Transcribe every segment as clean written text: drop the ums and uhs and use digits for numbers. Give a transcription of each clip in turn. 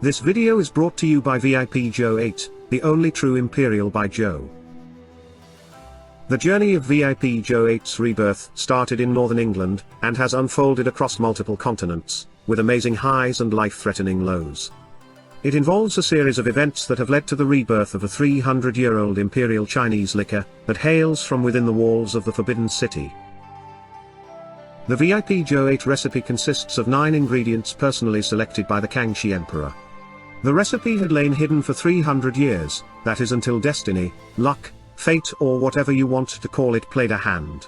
This video is brought to you by VIP Joe 8, the only true Imperial by Joe. The journey of VIP Joe 8's rebirth started in northern England, and has unfolded across multiple continents, with amazing highs and life-threatening lows. It involves a series of events that have led to the rebirth of a 300-year-old Imperial Chinese liquor, that hails from within the walls of the Forbidden City. The VIP Joe 8 recipe consists of 9 ingredients personally selected by the Kangxi Emperor. The recipe had lain hidden for 300 years, that is until destiny, luck, fate or whatever you want to call it played a hand.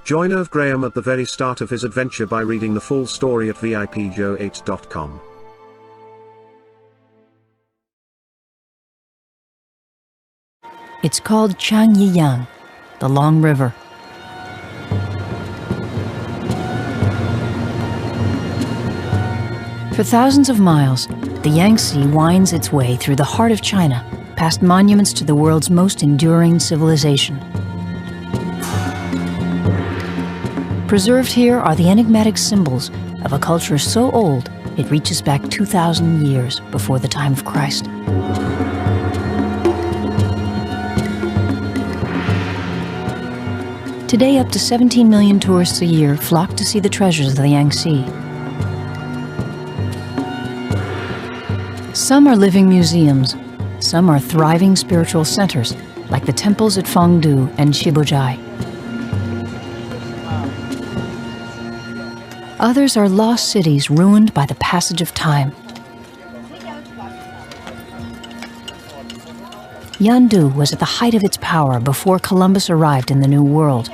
Join Irv Graham at the very start of his adventure by reading the full story at vipjoe8.com. It's called Changyiyang, the Long River. For thousands of miles, the Yangtze winds its way through the heart of China, past monuments to the world's most enduring civilization. Preserved here are the enigmatic symbols of a culture so old it reaches back 2,000 years before the time of Christ. Today, up to 17 million tourists a year flock to see the treasures of the Yangtze. Some are living museums, some are thriving spiritual centers, like the temples at Fengdu and Shibuzhai. Others are lost cities ruined by the passage of time. Yandu was at the height of its power before Columbus arrived in the New World.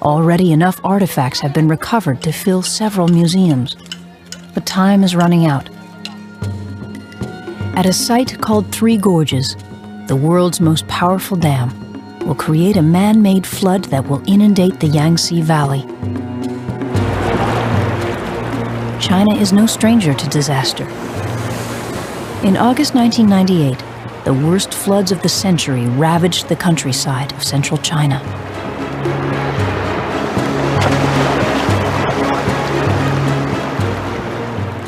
Already enough artifacts have been recovered to fill several museums, but time is running out. At a site called Three Gorges, the world's most powerful dam will create a man-made flood that will inundate the Yangtze Valley. China is no stranger to disaster. In August 1998, the worst floods of the century ravaged the countryside of central China.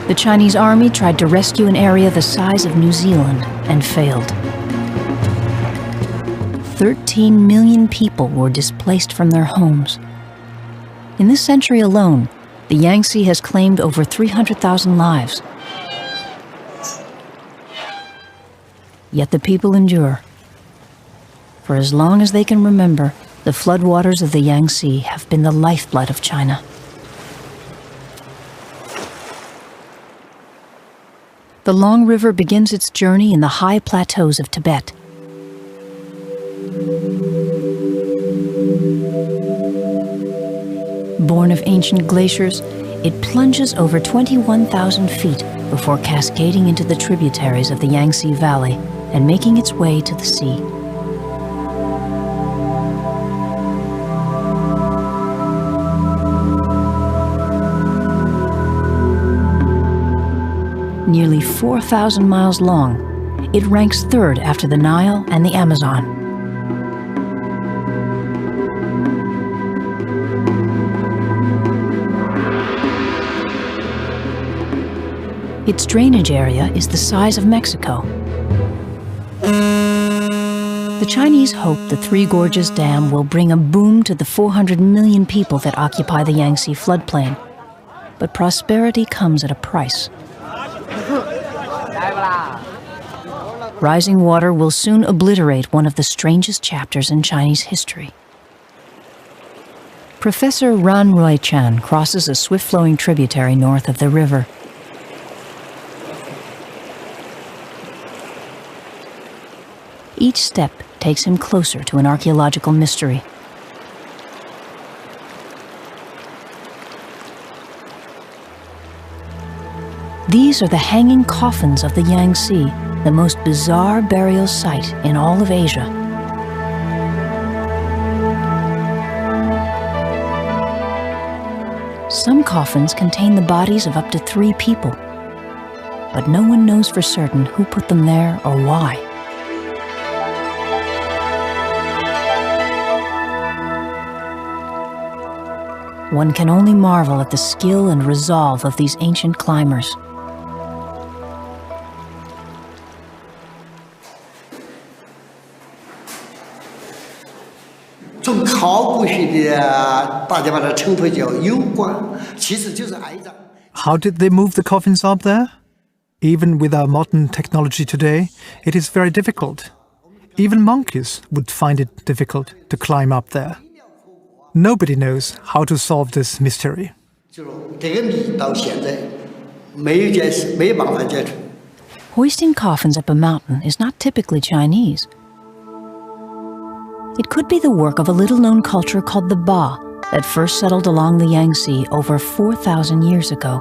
The Chinese army tried to rescue an area the size of New Zealand and failed. 13 million people were displaced from their homes. In this century alone, the Yangtze has claimed over 300,000 lives. Yet the people endure. For as long as they can remember, the floodwaters of the Yangtze have been the lifeblood of China. The Long River begins its journey in the high plateaus of Tibet. Born of ancient glaciers, it plunges over 21,000 feet before cascading into the tributaries of the Yangtze Valley and making its way to the sea. Nearly 4,000 miles long, it ranks third after the Nile and the Amazon. Its drainage area is the size of Mexico. The Chinese hope the Three Gorges Dam will bring a boom to the 400 million people that occupy the Yangtze floodplain. But prosperity comes at a price. Rising water will soon obliterate one of the strangest chapters in Chinese history. Professor Ran Ruichan crosses a swift-flowing tributary north of the river. Each step takes him closer to an archaeological mystery. These are the hanging coffins of the Yangtze, the most bizarre burial site in all of Asia. Some coffins contain the bodies of up to 3 people, but no one knows for certain who put them there or why. one can only marvel at the skill and resolve of these ancient climbers. How did they move the coffins up there? Even with our modern technology today, it is very difficult. Even monkeys would find it difficult to climb up there. Nobody knows how to solve this mystery. Hoisting coffins up a mountain is not typically Chinese. It could be the work of a little-known culture called the Ba that first settled along the Yangtze over 4,000 years ago.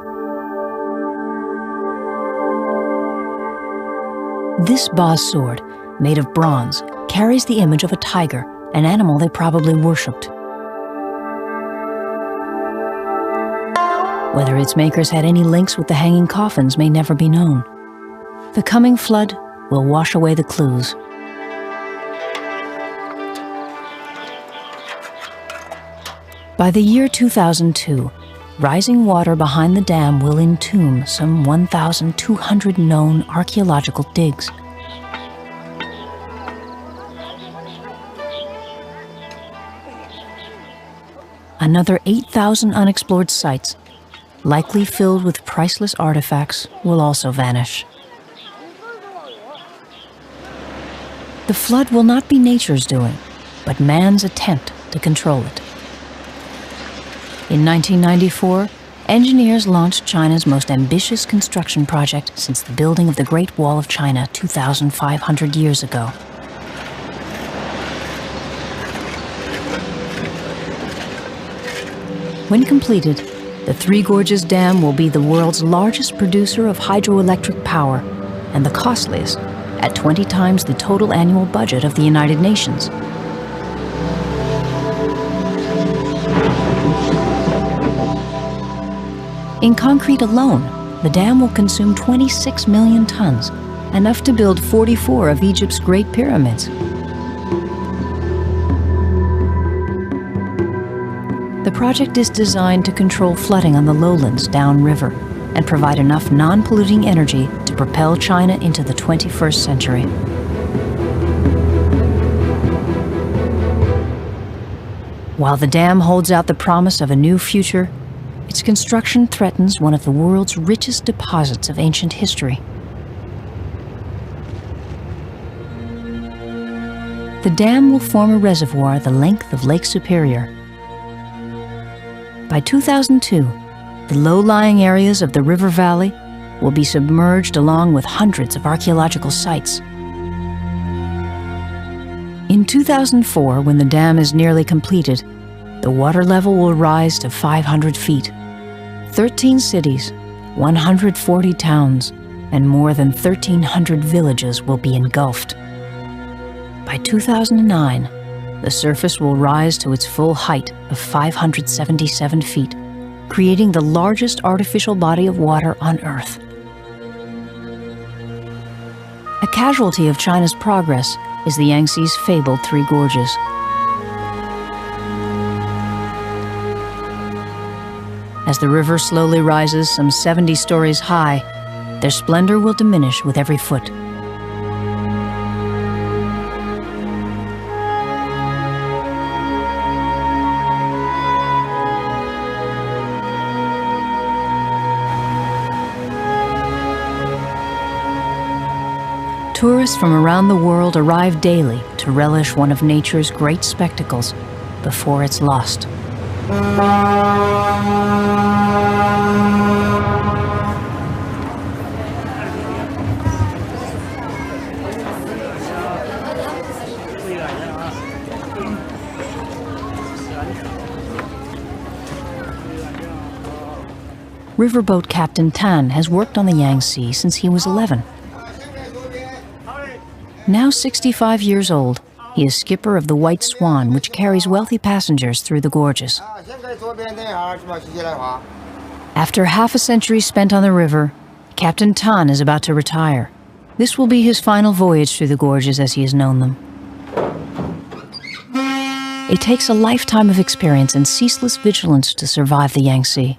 This Ba sword, made of bronze, carries the image of a tiger, an animal they probably worshipped. Whether its makers had any links with the hanging coffins may never be known. The coming flood will wash away the clues. By the year 2002, rising water behind the dam will entomb some 1,200 known archaeological digs. Another 8,000 unexplored sites, likely filled with priceless artifacts, will also vanish. The flood will not be nature's doing, but man's attempt to control it. In 1994, engineers launched China's most ambitious construction project since the building of the Great Wall of China 2,500 years ago. When completed, the Three Gorges Dam will be the world's largest producer of hydroelectric power and the costliest, at 20 times the total annual budget of the United Nations. In concrete alone, the dam will consume 26 million tons, enough to build 44 of Egypt's Great Pyramids. The project is designed to control flooding on the lowlands downriver and provide enough non-polluting energy to propel China into the 21st century. While the dam holds out the promise of a new future, its construction threatens one of the world's richest deposits of ancient history. The dam will form a reservoir the length of Lake Superior. By 2002, the low-lying areas of the river valley will be submerged along with hundreds of archaeological sites. In 2004, when the dam is nearly completed, the water level will rise to 500 feet. 13 cities, 140 towns, and more than 1,300 villages will be engulfed. By 2009, the surface will rise to its full height of 577 feet, creating the largest artificial body of water on Earth. A casualty of China's progress is the Yangtze's fabled Three Gorges. As the river slowly rises some 70 stories high, their splendor will diminish with every foot. Tourists from around the world arrive daily to relish one of nature's great spectacles before it's lost. Riverboat Captain Tan has worked on the Yangtze since he was 11. Now 65 years old, he is skipper of the White Swan, which carries wealthy passengers through the gorges. After half a century spent on the river, Captain Tan is about to retire. This will be his final voyage through the gorges as he has known them. It takes a lifetime of experience and ceaseless vigilance to survive the Yangtze.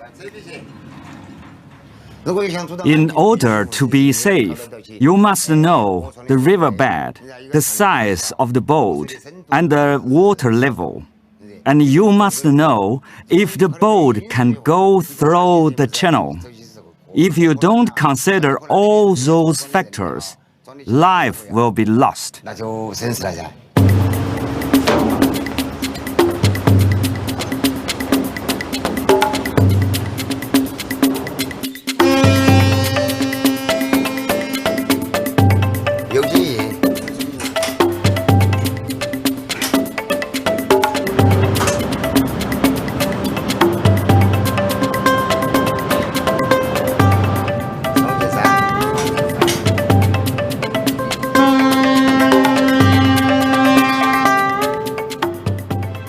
In order to be safe, you must know the riverbed, the size of the boat, and the water level. And you must know if the boat can go through the channel. If you don't consider all those factors, life will be lost.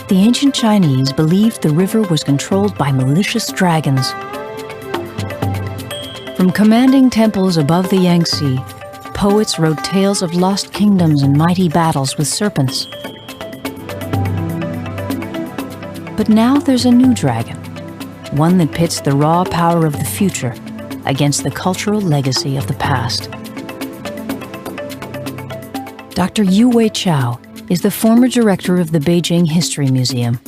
The ancient Chinese believed the river was controlled by malicious dragons. From commanding temples above the Yangtze, poets wrote tales of lost kingdoms and mighty battles with serpents. But now there's a new dragon, one that pits the raw power of the future against the cultural legacy of the past. Dr. Yu Wei Chao is the former director of the Beijing History Museum.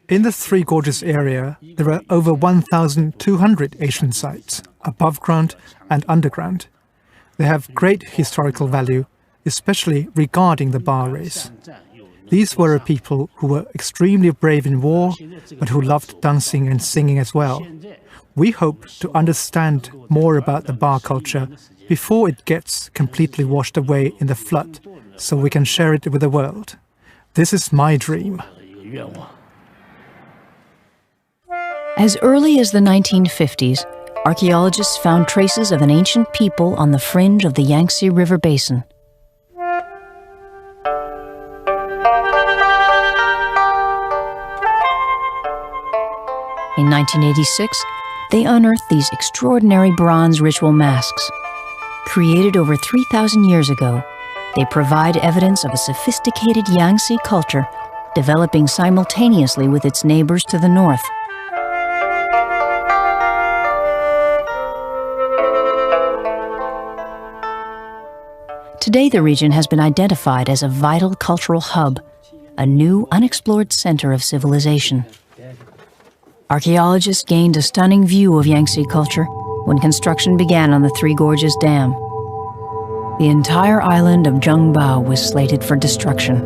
In the Three Gorges area, there are over 1,200 ancient sites, above ground and underground. They have great historical value, especially regarding the bar race. These were a people who were extremely brave in war, but who loved dancing and singing as well. We hope to understand more about the bar culture before it gets completely washed away in the flood, so we can share it with the world. This is my dream. As early as the 1950s, archaeologists found traces of an ancient people on the fringe of the Yangtze River basin. In 1986, they unearthed these extraordinary bronze ritual masks. Created over 3,000 years ago, they provide evidence of a sophisticated Yangtze culture developing simultaneously with its neighbors to the north. Today, the region has been identified as a vital cultural hub, a new unexplored center of civilization. Archaeologists gained a stunning view of Yangtze culture when construction began on the Three Gorges Dam. The entire island of Zhengbao was slated for destruction.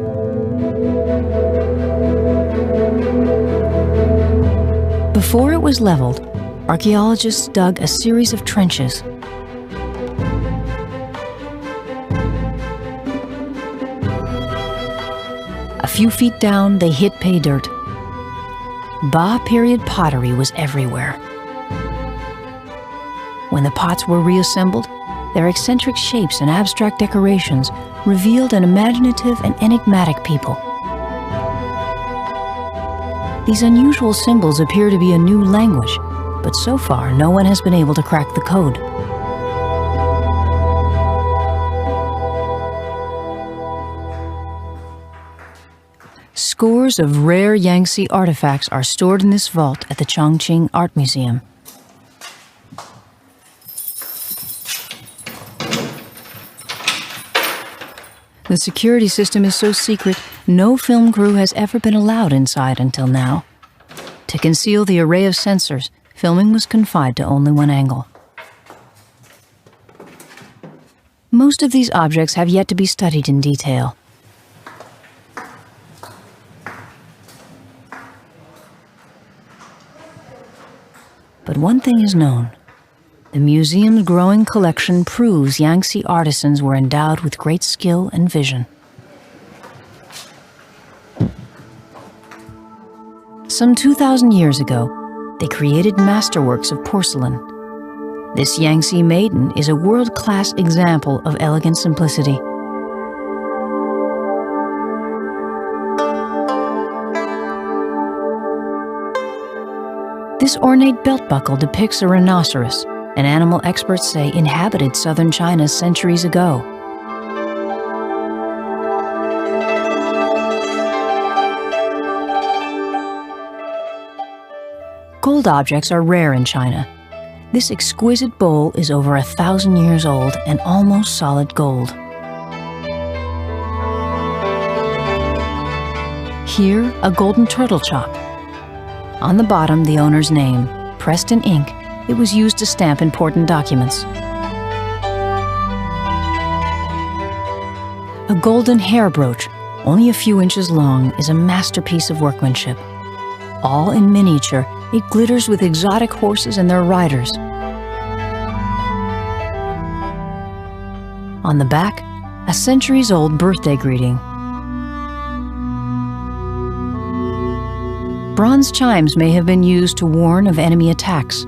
Before it was leveled, archaeologists dug a series of trenches. A few feet down, they hit pay dirt. Ba period pottery was everywhere. When the pots were reassembled, their eccentric shapes and abstract decorations revealed an imaginative and enigmatic people. These unusual symbols appear to be a new language, but so far no one has been able to crack the code. Scores of rare Yangtze artifacts are stored in this vault at the Chongqing Art Museum. The security system is so secret, no film crew has ever been allowed inside until now. To conceal the array of sensors, filming was confined to only one angle. Most of these objects have yet to be studied in detail. But one thing is known. The museum's growing collection proves Yangtze artisans were endowed with great skill and vision. Some 2,000 years ago, they created masterworks of porcelain. This Yangtze maiden is a world-class example of elegant simplicity. This ornate belt buckle depicts a rhinoceros, an animal experts say inhabited southern China centuries ago. Gold objects are rare in China. This exquisite bowl is over 1,000 years old and almost solid gold. Here, a golden turtle chop. On the bottom, the owner's name. Pressed in ink, it was used to stamp important documents. A golden hair brooch, only a few inches long, is a masterpiece of workmanship. All in miniature, it glitters with exotic horses and their riders. On the back, a centuries-old birthday greeting. Bronze chimes may have been used to warn of enemy attacks.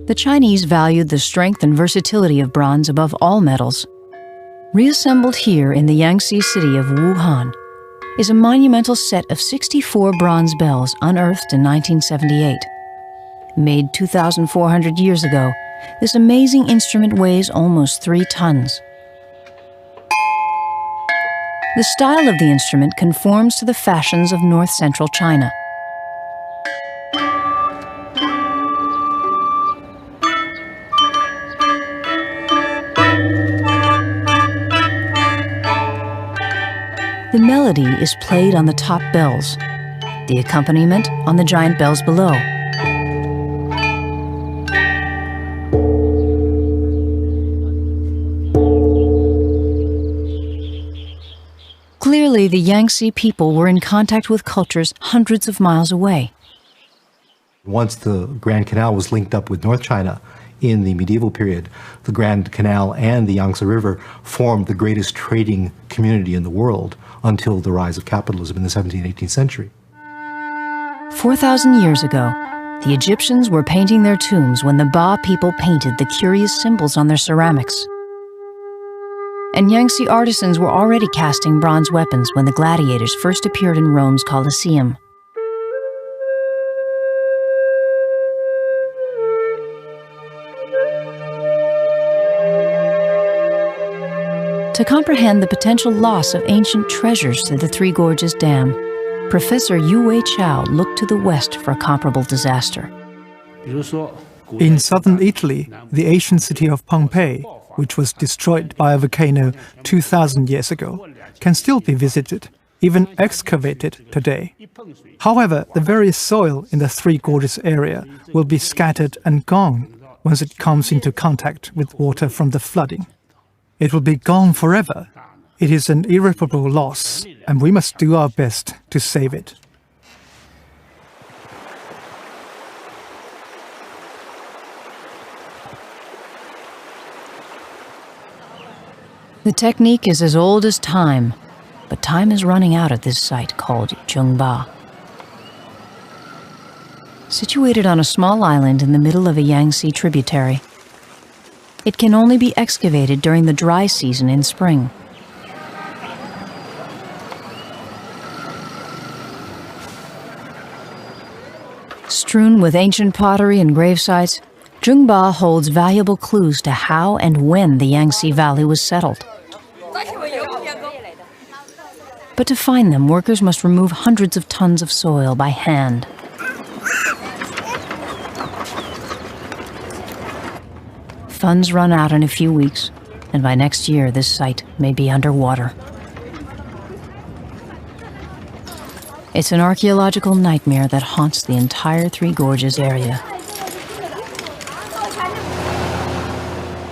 The Chinese valued the strength and versatility of bronze above all metals. Reassembled here in the Yangtze city of Wuhan is a monumental set of 64 bronze bells unearthed in 1978. Made 2,400 years ago, this amazing instrument weighs almost 3 tons. The style of the instrument conforms to the fashions of north-central China. The melody is played on the top bells, the accompaniment on the giant bells below. Clearly, the Yangtze people were in contact with cultures hundreds of miles away. Once the Grand Canal was linked up with North China in the medieval period, the Grand Canal and the Yangtze River formed the greatest trading community in the world until the rise of capitalism in the 17th and 18th century. 4,000 years ago, the Egyptians were painting their tombs when the Ba people painted the curious symbols on their ceramics. And Yangtze artisans were already casting bronze weapons when the gladiators first appeared in Rome's Colosseum. To comprehend the potential loss of ancient treasures to the Three Gorges Dam, Professor Yu Wei Chao looked to the west for a comparable disaster. In southern Italy, the ancient city of Pompeii, which was destroyed by a volcano 2,000 years ago, can still be visited, even excavated today. However, the very soil in the Three Gorges area will be scattered and gone once it comes into contact with water from the flooding. It will be gone forever. It is an irreparable loss, and we must do our best to save it. The technique is as old as time, but time is running out at this site called Zhengba. Situated on a small island in the middle of a Yangtze tributary, it can only be excavated during the dry season in spring. Strewn with ancient pottery and gravesites, Zhengba holds valuable clues to how and when the Yangtze Valley was settled. But to find them, workers must remove hundreds of tons of soil by hand. Funds run out in a few weeks, and by next year this site may be underwater. It's an archaeological nightmare that haunts the entire Three Gorges area.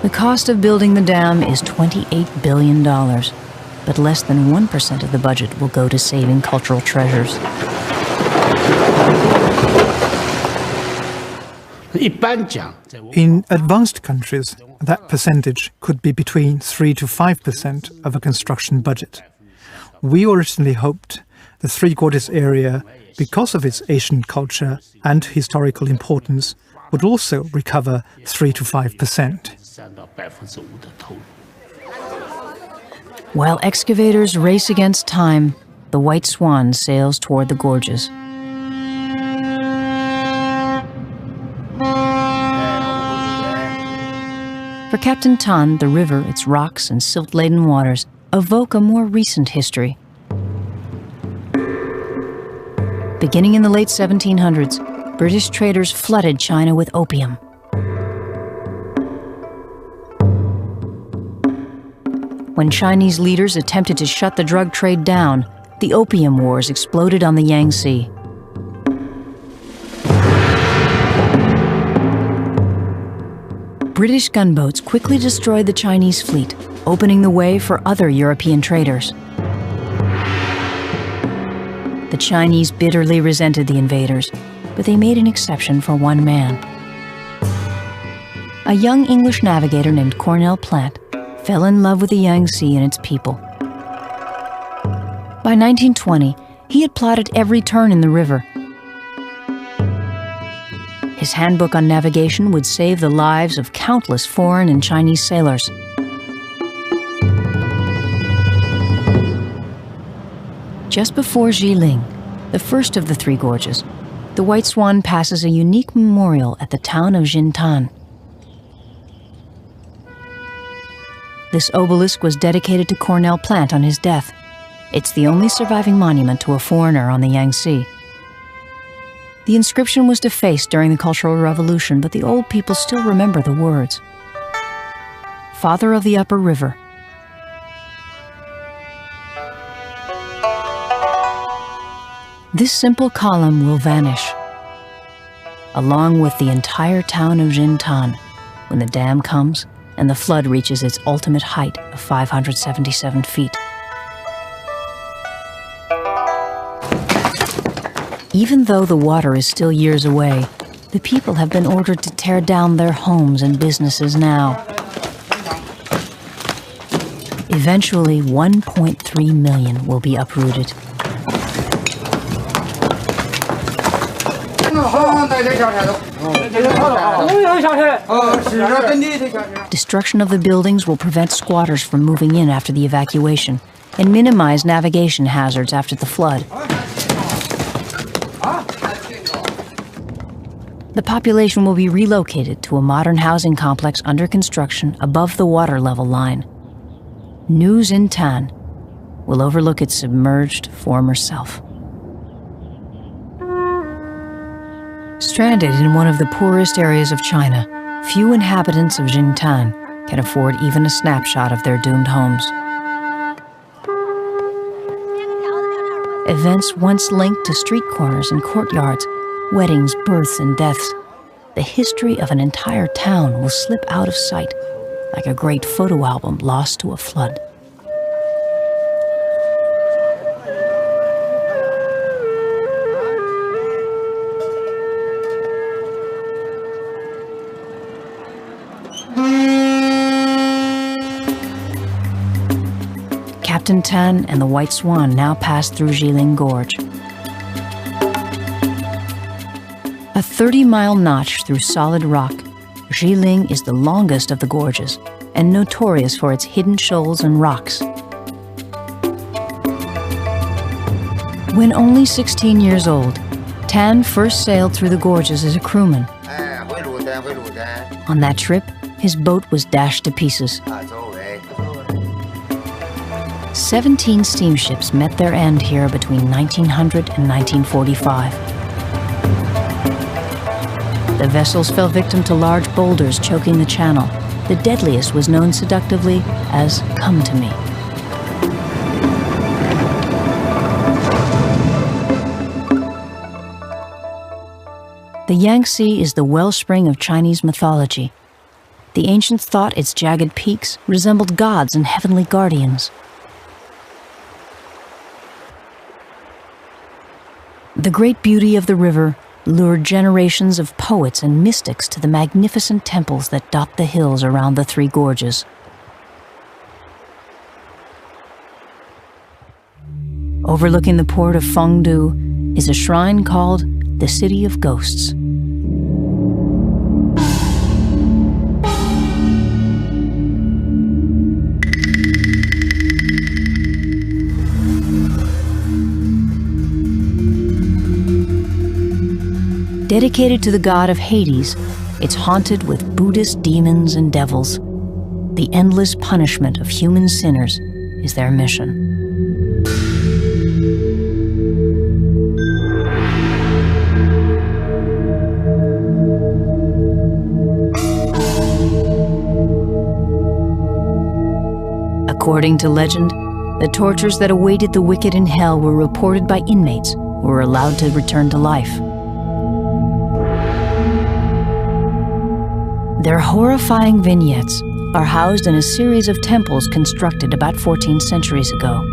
The cost of building the dam is $28 billion, but less than 1% of the budget will go to saving cultural treasures. In advanced countries, that percentage could be between 3 to 5% of a construction budget. We originally hoped the Three Gorges area, because of its ancient culture and historical importance, would also recover 3 to 5%. While excavators race against time, the White Swan sails toward the gorges. For Captain Tan, the river, its rocks and silt-laden waters evoke a more recent history. Beginning in the late 1700s, British traders flooded China with opium. When Chinese leaders attempted to shut the drug trade down, the Opium Wars exploded on the Yangtze. British gunboats quickly destroyed the Chinese fleet, opening the way for other European traders. The Chinese bitterly resented the invaders, but they made an exception for one man. A young English navigator named Cornell Plant fell in love with the Yangtze and its people. By 1920, he had plotted every turn in the river. His handbook on navigation would save the lives of countless foreign and Chinese sailors. Just before Jiling, the first of the three gorges, the White Swan passes a unique memorial at the town of Jintan. This obelisk was dedicated to Cornell Plant on his death. It's the only surviving monument to a foreigner on the Yangtze. The inscription was defaced during the Cultural Revolution, but the old people still remember the words. Father of the Upper River. This simple column will vanish, along with the entire town of Jintan, when the dam comes and the flood reaches its ultimate height of 577 feet. Even though the water is still years away, the people have been ordered to tear down their homes and businesses now. Eventually, 1.3 million will be uprooted. Destruction of the buildings will prevent squatters from moving in after the evacuation and minimize navigation hazards after the flood. The population will be relocated to a modern housing complex under construction above the water level line. New Jintan will overlook its submerged former self. Stranded in one of the poorest areas of China, few inhabitants of Jintan can afford even a snapshot of their doomed homes. Events once linked to street corners and courtyards, weddings, births, and deaths, the history of an entire town will slip out of sight like a great photo album lost to a flood. Captain Tan and the White Swan now pass through Jiling Gorge. A 30-mile notch through solid rock, Jiling is the longest of the gorges and notorious for its hidden shoals and rocks. When only 16 years old, Tan first sailed through the gorges as a crewman. On that trip, his boat was dashed to pieces. 17 steamships met their end here between 1900 and 1945. The vessels fell victim to large boulders choking the channel. The deadliest was known seductively as "Come to Me." The Yangtze is the wellspring of Chinese mythology. The ancients thought its jagged peaks resembled gods and heavenly guardians. The great beauty of the river lured generations of poets and mystics to the magnificent temples that dot the hills around the three gorges. Overlooking the port of Fengdu is a shrine called the City of Ghosts. Dedicated to the god of Hades, it's haunted with Buddhist demons and devils. The endless punishment of human sinners is their mission. According to legend, the tortures that awaited the wicked in hell were reported by inmates who were allowed to return to life. Their horrifying vignettes are housed in a series of temples constructed about 14 centuries ago.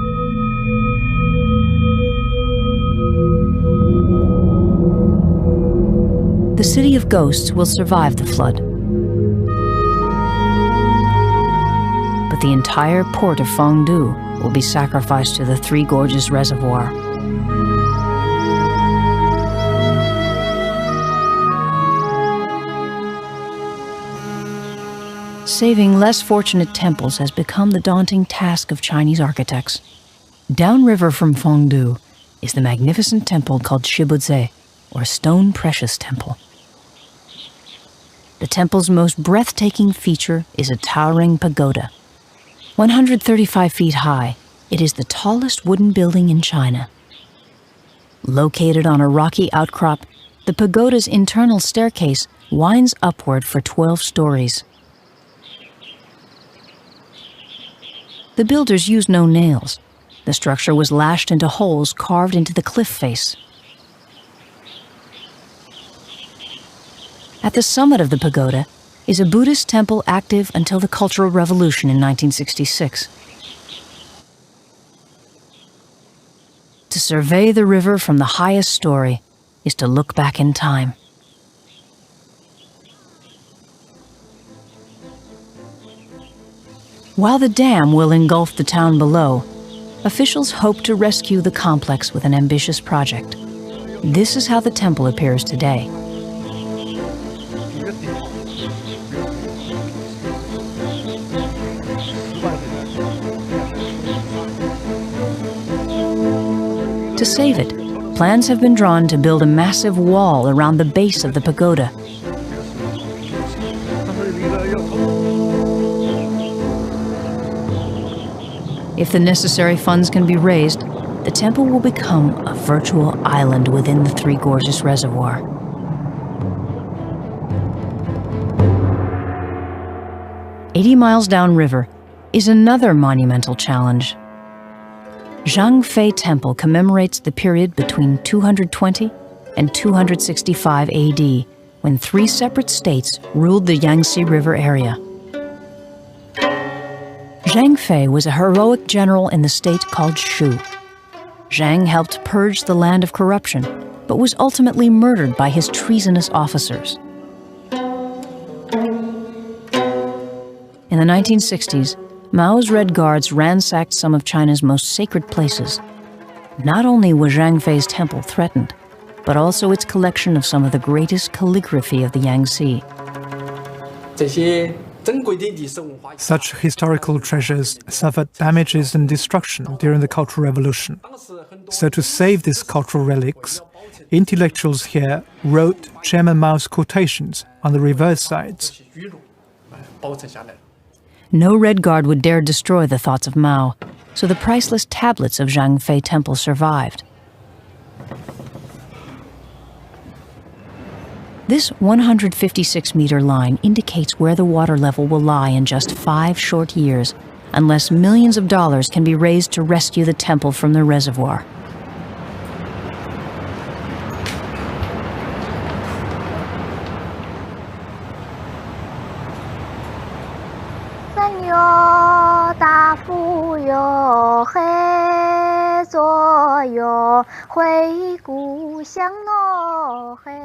The city of ghosts will survive the flood, but the entire port of Fengdu will be sacrificed to the Three Gorges Reservoir. Saving less fortunate temples has become the daunting task of Chinese architects. Downriver from Fengdu is the magnificent temple called Shibuze, or Stone Precious Temple. The temple's most breathtaking feature is a towering pagoda. 135 feet high, it is the tallest wooden building in China. Located on a rocky outcrop, the pagoda's internal staircase winds upward for 12 stories. The builders used no nails. The structure was lashed into holes carved into the cliff face. At the summit of the pagoda is a Buddhist temple active until the Cultural Revolution in 1966. To survey the river from the highest story is to look back in time. While the dam will engulf the town below, officials hope to rescue the complex with an ambitious project. This is how the temple appears today. To save it, plans have been drawn to build a massive wall around the base of the pagoda. If the necessary funds can be raised, the temple will become a virtual island within the Three Gorges Reservoir. "80 miles downriver is another monumental challenge. Zhangfei Temple commemorates the period between 220 and 265 AD, when 3 separate states ruled the Yangtze River area. Zhang Fei was a heroic general in the state called Shu. Zhang helped purge the land of corruption, but was ultimately murdered by his treasonous officers. In the 1960s, Mao's Red Guards ransacked some of China's most sacred places. Not only was Zhang Fei's temple threatened, but also its collection of some of the greatest calligraphy of the Yangtze. Such historical treasures suffered damages and destruction during the Cultural Revolution. So to save these cultural relics, intellectuals here wrote Chairman Mao's quotations on the reverse sides. No Red Guard would dare destroy the thoughts of Mao, so the priceless tablets of Zhang Fei Temple survived. This 156-meter line indicates where the water level will lie in just 5 short years, unless millions of dollars can be raised to rescue the temple from the reservoir.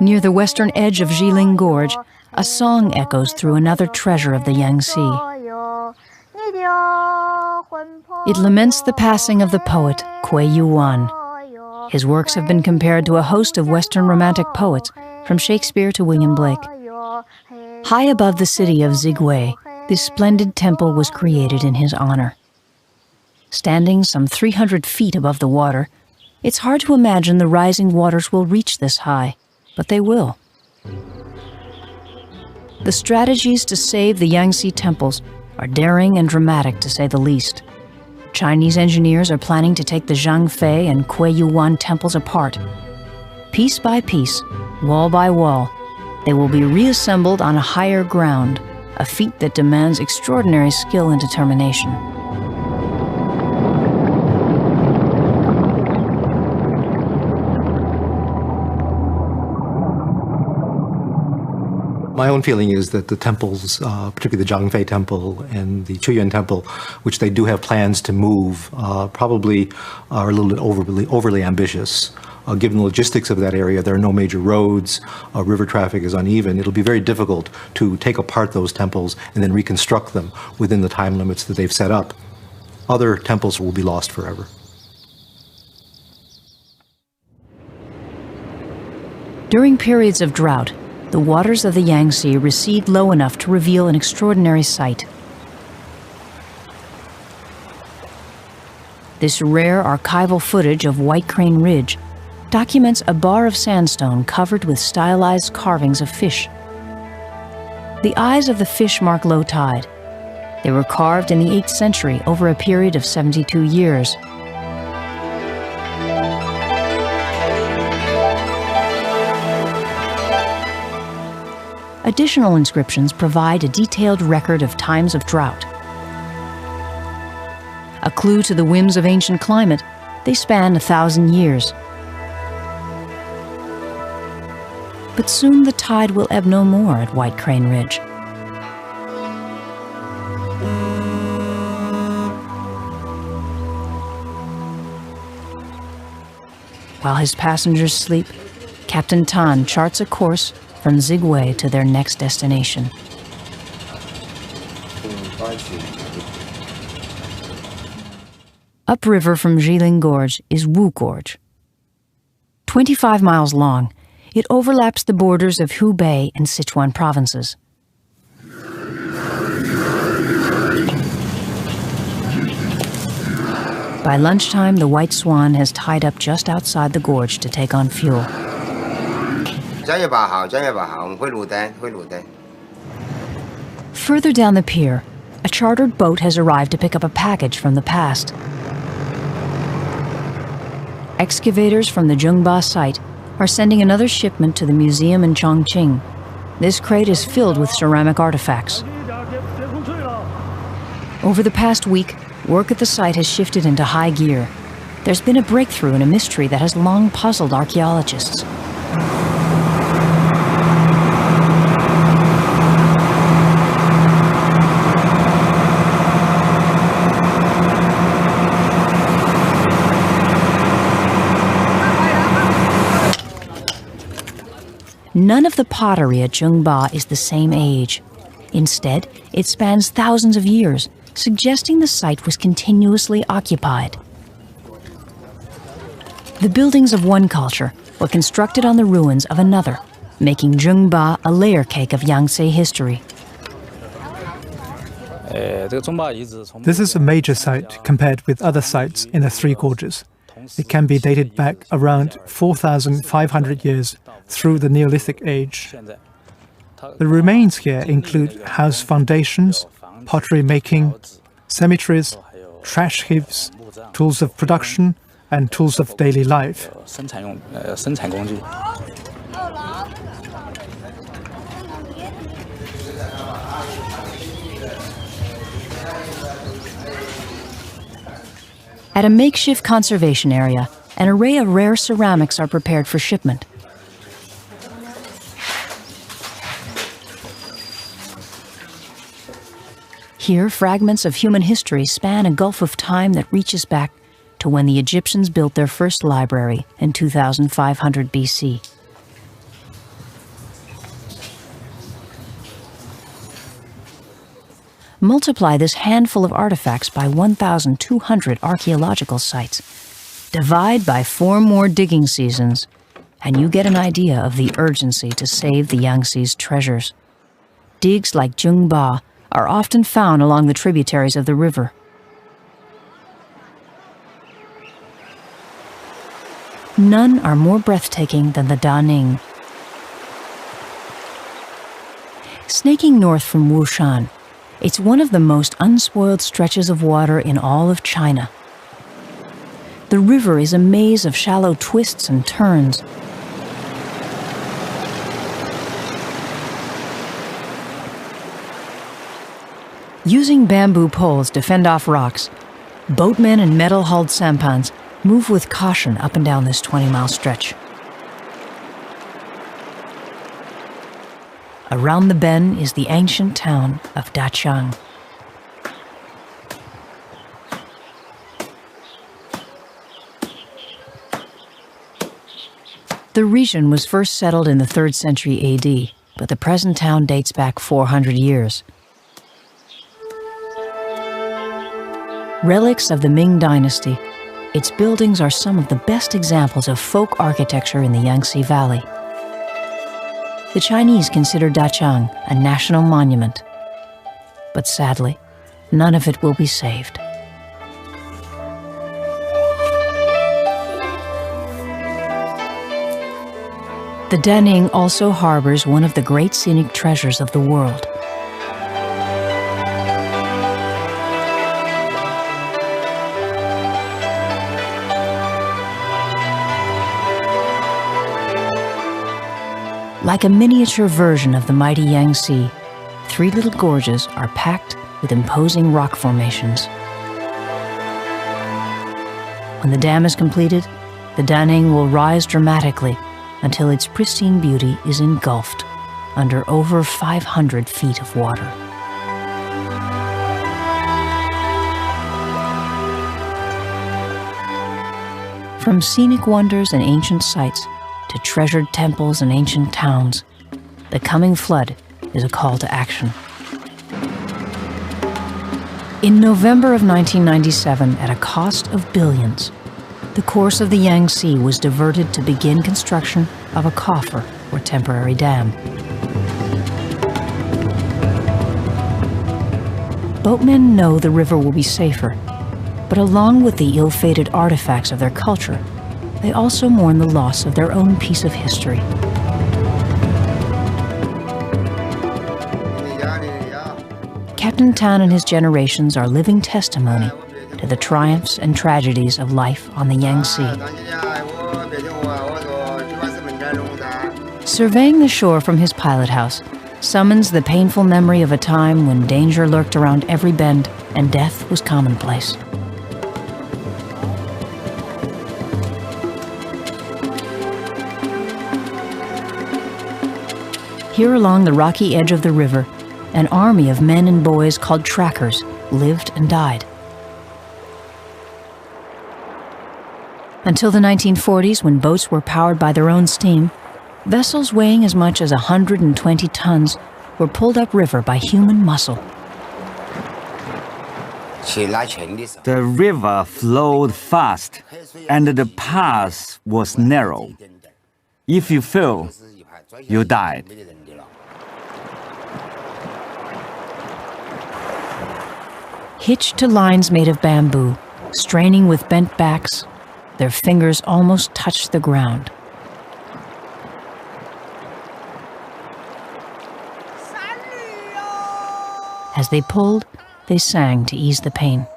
Near the western edge of Jiling Gorge, a song echoes through another treasure of the Yangtze. It laments the passing of the poet Kuei Yuan. His works have been compared to a host of Western Romantic poets, from Shakespeare to William Blake. High above the city of Zigwei, this splendid temple was created in his honor. Standing some 300 feet above the water, it's hard to imagine the rising waters will reach this high, but they will. The strategies to save the Yangtze temples are daring and dramatic, to say the least. Chinese engineers are planning to take the Zhangfei and Kuei Yuan temples apart. Piece by piece, wall by wall, they will be reassembled on a higher ground, a feat that demands extraordinary skill and determination. My own feeling is that the temples, particularly the Zhangfei Temple and the Chuyuan Temple, which they do have plans to move, probably are a little bit overly ambitious. Given the logistics of that area, there are no major roads, river traffic is uneven. It'll be very difficult to take apart those temples and then reconstruct them within the time limits that they've set up. Other temples will be lost forever. During periods of drought, the waters of the Yangtze recede low enough to reveal an extraordinary sight. This rare archival footage of White Crane Ridge documents a bar of sandstone covered with stylized carvings of fish. The eyes of the fish mark low tide. They were carved in the 8th century over a period of 72 years. Additional inscriptions provide a detailed record of times of drought. A clue to the whims of ancient climate, they span 1,000 years. But soon the tide will ebb no more at White Crane Ridge. While his passengers sleep, Captain Tan charts a course from Zigway to their next destination. Upriver from Jiling Gorge is Wu Gorge. 25 miles long, it overlaps the borders of Hubei and Sichuan provinces. By lunchtime, the White Swan has tied up just outside the gorge to take on fuel. Further down the pier, a chartered boat has arrived to pick up a package from the past. Excavators from the Zhengba site are sending another shipment to the museum in Chongqing. This crate is filled with ceramic artifacts. Over the past week, work at the site has shifted into high gear. There's been a breakthrough in a mystery that has long puzzled archaeologists. None of the pottery at Zhengba is the same age. Instead, it spans thousands of years, suggesting the site was continuously occupied. The buildings of one culture were constructed on the ruins of another, making Zhengba a layer cake of Yangtze history. This is a major site compared with other sites in the Three Gorges. It can be dated back around 4,500 years through the Neolithic age. The remains here include house foundations, pottery making, cemeteries, trash heaps, tools of production, and tools of daily life. At a makeshift conservation area, an array of rare ceramics are prepared for shipment. Here, fragments of human history span a gulf of time that reaches back to when the Egyptians built their first library in 2500 BC. Multiply this handful of artifacts by 1,200 archaeological sites. Divide by 4 more digging seasons, and you get an idea of the urgency to save the Yangtze's treasures. Digs like Zhengba are often found along the tributaries of the river. None are more breathtaking than the Daning. Snaking north from Wushan, it's one of the most unspoiled stretches of water in all of China. The river is a maze of shallow twists and turns. Using bamboo poles to fend off rocks, boatmen and metal-hulled sampans move with caution up and down this 20-mile stretch. Around the bend is the ancient town of Dachang. The region was first settled in the 3rd century AD, but the present town dates back 400 years. Relics of the Ming Dynasty, its buildings are some of the best examples of folk architecture in the Yangtze Valley. The Chinese consider Dachang a national monument, but sadly, none of it will be saved. The Daning also harbors one of the great scenic treasures of the world. Like a miniature version of the mighty Yangtze, 3 little gorges are packed with imposing rock formations. When the dam is completed, the Daning will rise dramatically until its pristine beauty is engulfed under over 500 feet of water. From scenic wonders and ancient sites to treasured temples and ancient towns, the coming flood is a call to action. In November of 1997, at a cost of billions, the course of the Yangtze was diverted to begin construction of a coffer or temporary dam. Boatmen know the river will be safer, but along with the ill-fated artifacts of their culture, they also mourn the loss of their own piece of history. Captain Tan and his generations are living testimony to the triumphs and tragedies of life on the Yangtze. Surveying the shore from his pilot house summons the painful memory of a time when danger lurked around every bend and death was commonplace. Here along the rocky edge of the river, an army of men and boys called trackers lived and died. Until the 1940s, when boats were powered by their own steam, vessels weighing as much as 120 tons were pulled upriver by human muscle. The river flowed fast, and the path was narrow. If you fell, you died. Hitched to lines made of bamboo, straining with bent backs, their fingers almost touched the ground. As they pulled, they sang to ease the pain.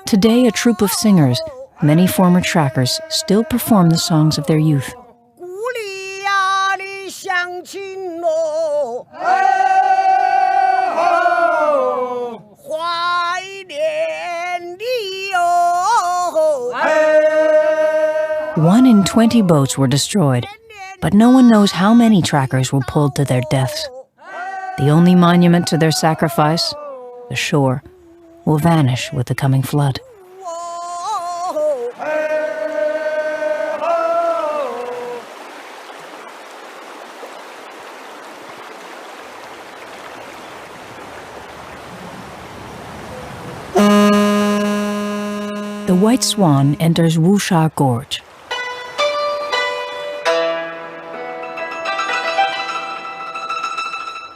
Today, a troupe of singers, many former trackers, still perform the songs of their youth. One in 20 boats were destroyed, but no one knows how many trackers were pulled to their deaths. The only monument to their sacrifice, the shore, will vanish with the coming flood. The White Swan enters Wusha Gorge.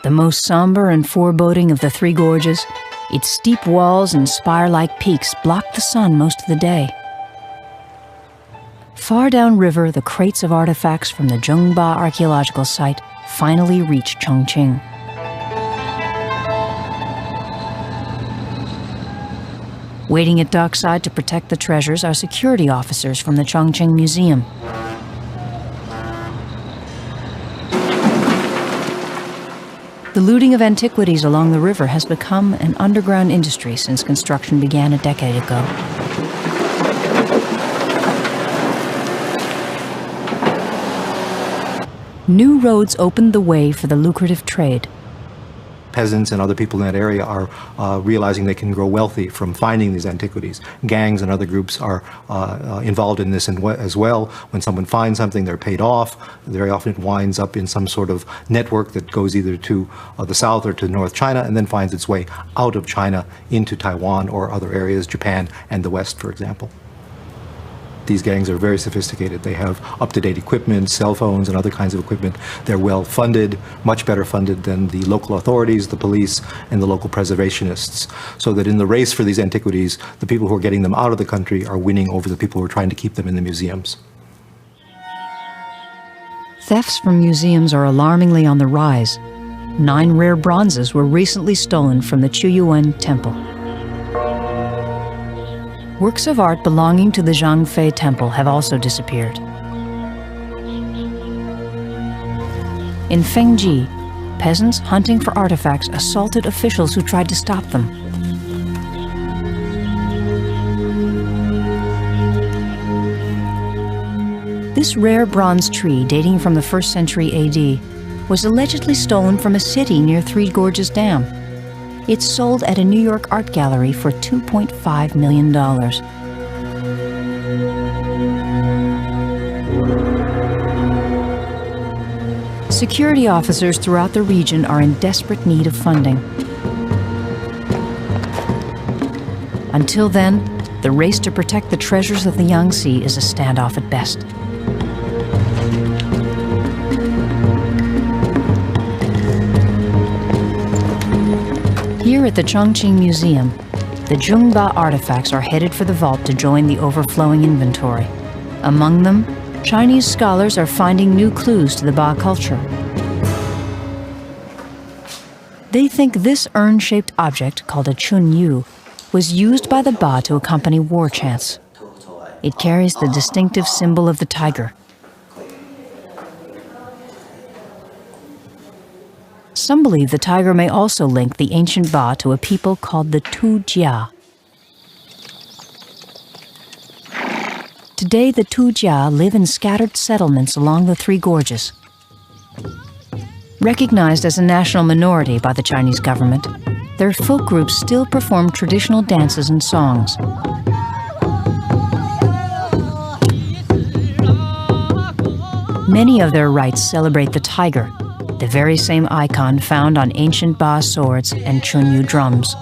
The most somber and foreboding of the 3 gorges, its steep walls and spire-like peaks block the sun most of the day. Far downriver, the crates of artifacts from the Zhengba archaeological site finally reach Chongqing. Waiting at dockside to protect the treasures are security officers from the Chongqing Museum. The looting of antiquities along the river has become an underground industry since construction began a decade ago. New roads opened the way for the lucrative trade. Peasants and other people in that area are realizing they can grow wealthy from finding these antiquities. Gangs and other groups are involved in this as well. When someone finds something, they're paid off. Very often it winds up in some sort of network that goes either to the south or to North China and then finds its way out of China into Taiwan or other areas, Japan and the West, for example. These gangs are very sophisticated. They have up-to-date equipment, cell phones, and other kinds of equipment. They're well funded, much better funded than the local authorities, the police, and the local preservationists. So that in the race for these antiquities, the people who are getting them out of the country are winning over the people who are trying to keep them in the museums. Thefts from museums are alarmingly on the rise. 9 rare bronzes were recently stolen from the Chuyuan Temple. Works of art belonging to the Zhangfei Temple have also disappeared. In Fengji, peasants hunting for artifacts assaulted officials who tried to stop them. This rare bronze tree, dating from the 1st century AD, was allegedly stolen from a city near Three Gorges Dam. It's sold at a New York art gallery for $2.5 million. Security officers throughout the region are in desperate need of funding. Until then, the race to protect the treasures of the Yangtze is a standoff at best. Here at the Chongqing Museum, the Zhongba artifacts are headed for the vault to join the overflowing inventory. Among them, Chinese scholars are finding new clues to the Ba culture. They think this urn-shaped object, called a chunyu, was used by the Ba to accompany war chants. It carries the distinctive symbol of the tiger. Some believe the tiger may also link the ancient Ba to a people called the Tujia. Today, the Tujia live in scattered settlements along the Three Gorges. Recognized as a national minority by the Chinese government, their folk groups still perform traditional dances and songs. Many of their rites celebrate the tiger, the very same icon found on ancient Ba swords and chunyu drums.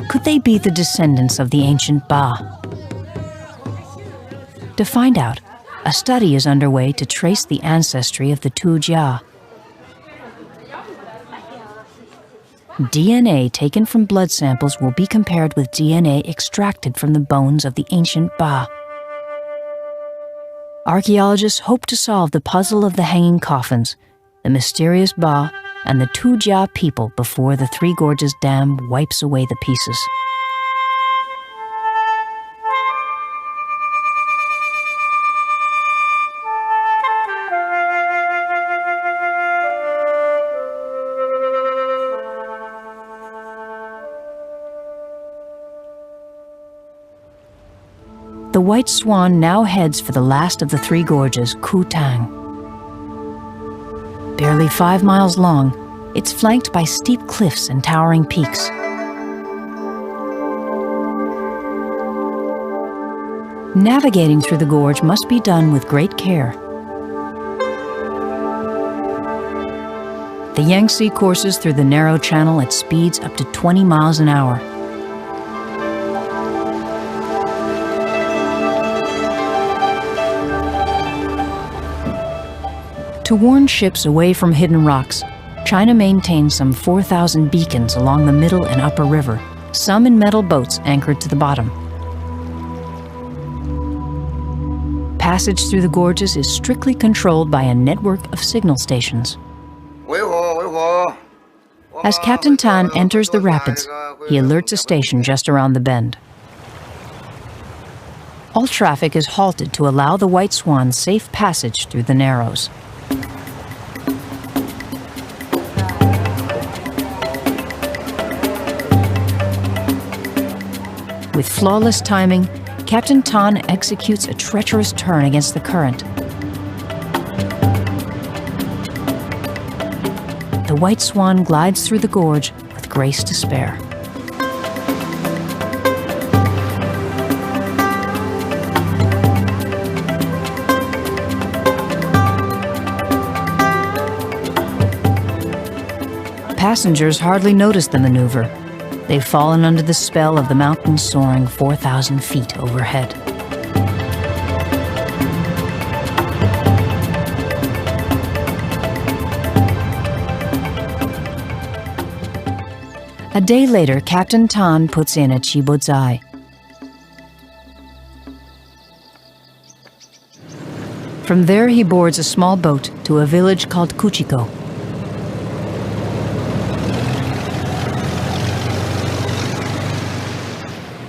Could they be the descendants of the ancient Ba? To find out, a study is underway to trace the ancestry of the Tujia. DNA taken from blood samples will be compared with DNA extracted from the bones of the ancient Ba. Archaeologists hope to solve the puzzle of the hanging coffins, the mysterious Ba, and the Tujia people before the Three Gorges Dam wipes away the pieces. The White Swan now heads for the last of the Three Gorges, Kutang. Barely 5 miles long, it's flanked by steep cliffs and towering peaks. Navigating through the gorge must be done with great care. The Yangtze courses through the narrow channel at speeds up to 20 miles an hour. To warn ships away from hidden rocks, China maintains some 4,000 beacons along the middle and upper river, some in metal boats anchored to the bottom. Passage through the gorges is strictly controlled by a network of signal stations. As Captain Tan enters the rapids, he alerts a station just around the bend. All traffic is halted to allow the White Swan safe passage through the Narrows. With flawless timing, Captain Tan executes a treacherous turn against the current. a white swan glides through the gorge with grace to spare. Passengers hardly notice the maneuver. They've fallen under the spell of the mountain soaring 4,000 feet overhead. A day later, Captain Tan puts in at Chibudzai. From there, he boards a small boat to a village called Kuchiko.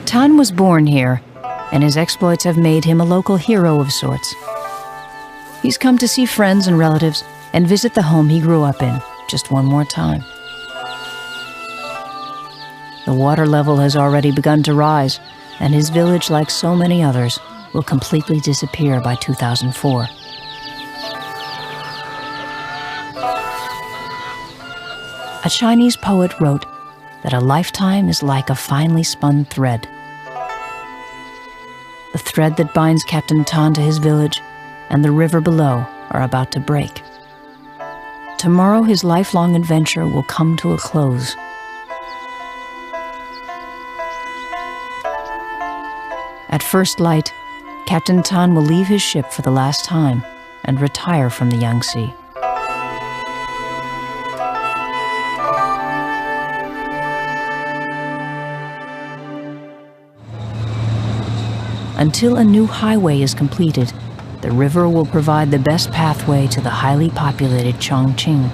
Tan was born here, and his exploits have made him a local hero of sorts. He's come to see friends and relatives and visit the home he grew up in just one more time. The water level has already begun to rise, and his village, like so many others, will completely disappear by 2004. A Chinese poet wrote that a lifetime is like a finely spun thread. The thread that binds Captain Tan to his village and the river below are about to break. Tomorrow his lifelong adventure will come to a close. At first light, Captain Tan will leave his ship for the last time and retire from the Yangtze. Until a new highway is completed, the river will provide the best pathway to the highly populated Chongqing.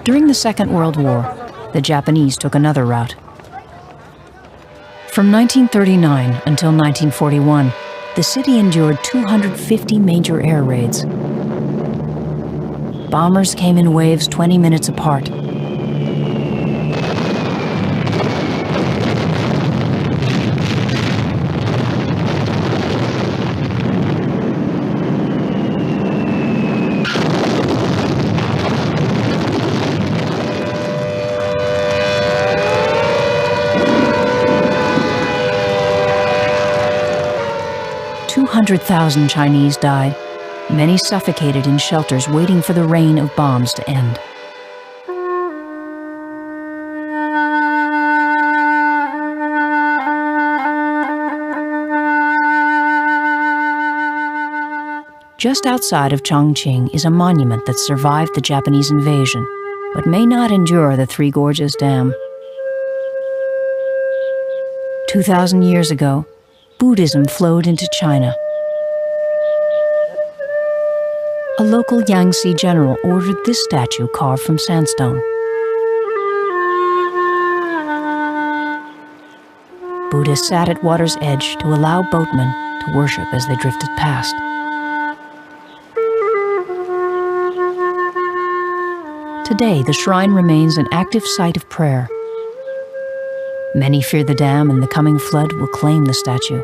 During the Second World War, the Japanese took another route. From 1939 until 1941, the city endured 250 major air raids. Bombers came in waves 20 minutes apart. $200,000 Chinese died, many suffocated in shelters waiting for the rain of bombs to end. Just outside of Chongqing is a monument that survived the Japanese invasion, but may not endure the Three Gorges Dam. 2,000 years ago, Buddhism flowed into China. A local Yangtze general ordered this statue carved from sandstone. Buddha sat at water's edge to allow boatmen to worship as they drifted past. Today, the shrine remains an active site of prayer. Many fear the dam and the coming flood will claim the statue.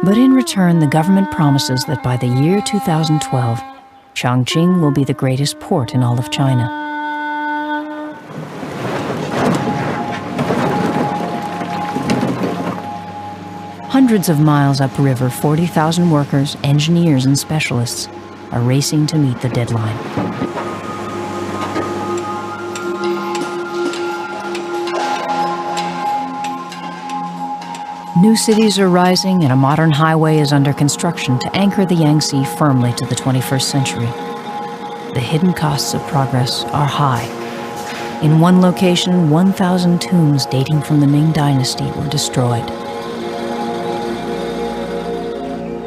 But in return, the government promises that by the year 2012, Chongqing will be the greatest port in all of China. Hundreds of miles upriver, 40,000 workers, engineers, and specialists are racing to meet the deadline. New cities are rising and a modern highway is under construction to anchor the Yangtze firmly to the 21st century. The hidden costs of progress are high. In one location, 1,000 tombs dating from the Ming Dynasty were destroyed.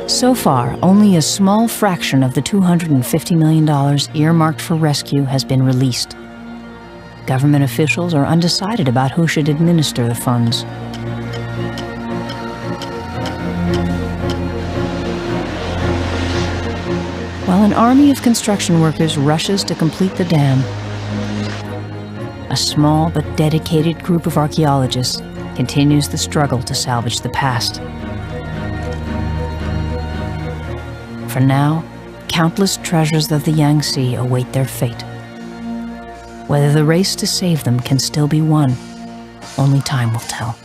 So far, only a small fraction of the $250 million earmarked for rescue has been released. Government officials are undecided about who should administer the funds. While an army of construction workers rushes to complete the dam, a small but dedicated group of archaeologists continues the struggle to salvage the past. For now, countless treasures of the Yangtze await their fate. Whether the race to save them can still be won, only time will tell.